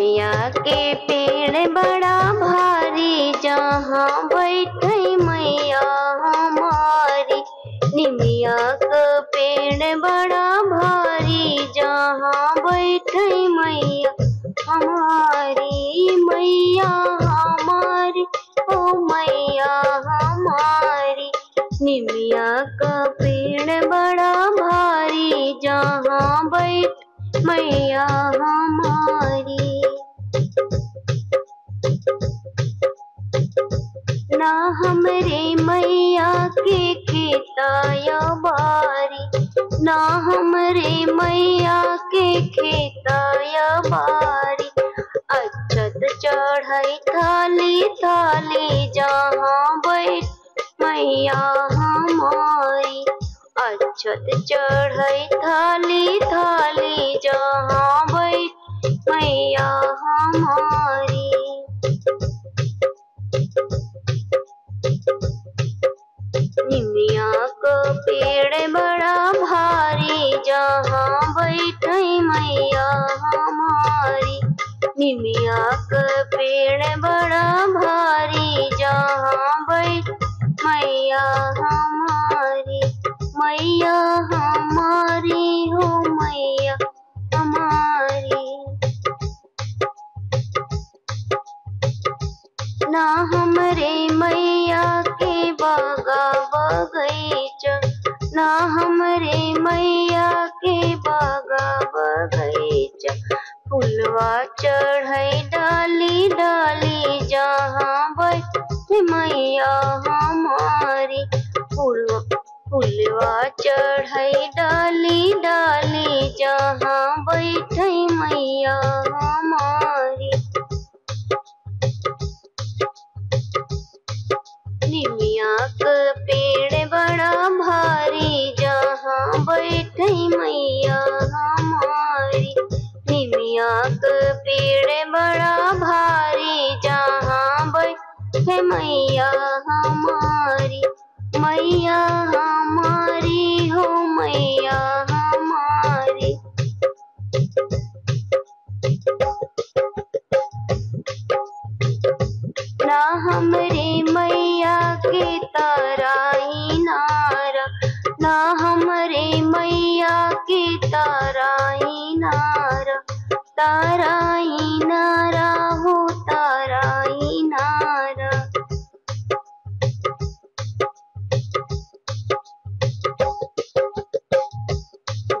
निमिया के पेड़ बड़ा भारी, जहाँ बैठे मैया हमारी। निमिया का पेड़ बड़ा भारी, जहाँ बैठे मैया हमारी। मैया हमारी, ओ मैया हमारी। निमिया का पेड़ बड़ा भारी, जहाँ बैठ मैया हमारी। ना हमरे मैया के खेताया बारी, ना हमरे मैया के खेताया बारी। अक्षत चढ़ाई थाली थाली, जहाँ बैठ मैया हमारी। अक्षत चढ़ाई थाली थाली, जहाँ बैठ मैया हमारी। निमिया का पेड़ बड़ा भारी, जहाँ बैठे मैया हमारी। निमिया का पेड़ बड़ा भारी, जहाँ बैठ मैया हमारी। मैया हमारी, हो मैया हमारी। ना हमरे मैया के बागा बगीचा, ना हमरे मैया के बागा बगीचा। फुलवा चढ़ाई डाली डाली, जहाँ बैठे मैया हमारी। फुलवा चढ़ाई डाली डाली, जहाँ बैठे मैया हमारी। निमिया का पेड़ बड़ा भारी, जहाँ बैठे मैया हमारी। निमिया का पेड़ बड़ा भारी, जहाँ बैठे मैया हमारी। मैया हमारी, हो मैया हमारी। ना हमरे मैया के ताराई नारा, ना हमरे मैया के ताराई नारा। ताराई नारा, हो ताराई नारा।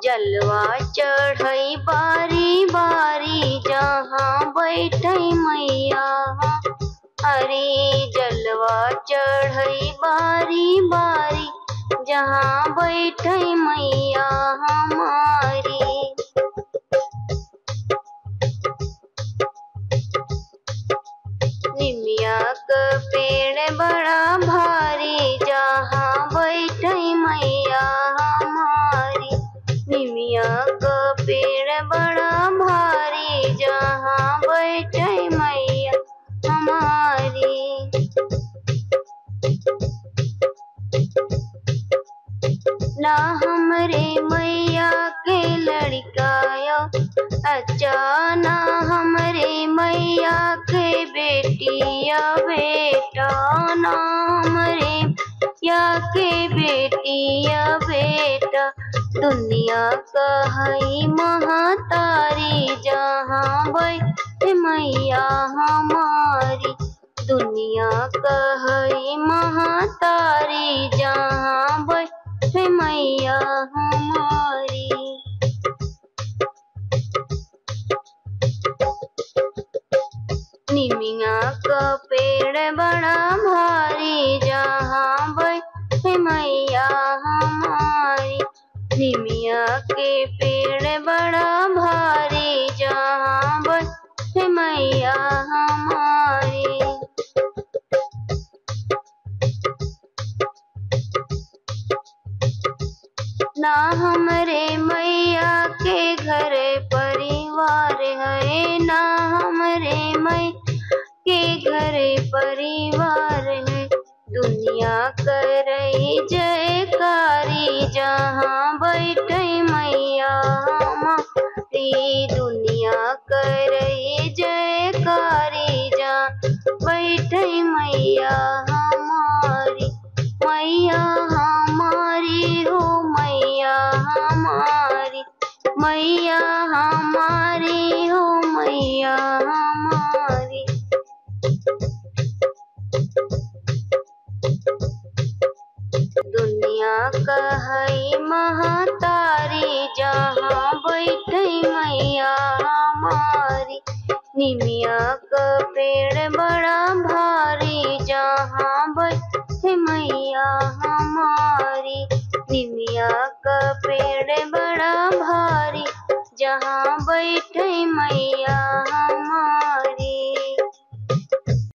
जलवा चढ़ाई बारी बारी, जहाँ बैठे मैया हरी। जलवा चढ़ाई बारी बारी, जहाँ बैठे मैया हमारी। निमिया का पेड़ बड़ा भारी, जहाँ बैठे मैया हमारी। निमिया का पेड़ बड़ा भारी, जहाँ बैठे मैया हमारी। ना हमरे मैया के लड़काया अच्छा, ना हमरे मैया के बेटिया बेटा। ना हमरे या के बेटिया बेटा। दुनिया का है महातारी, जहाँ बैठे मैया हमारी। दुनिया का है महातारी, जहाँ बैठे मैया हमारी। निमिया का पेड़ बड़ा भारी, जहाँ बैठे मैया हमारी। निमिया के पेड़ बड़ा भारी, जहाँ बैठे मैया हमारी। ना हमरे मैया के घर परिवार है, ना हमरे मैया के घर परिवार है। दुनिया कर रही जयकारी, जहाँ बैठे मैया हमारी। दुनिया कर रही जय निमिया कहई महतारी जहाँ बैठई मैया हमारी। निमिया का पेड़ बड़ा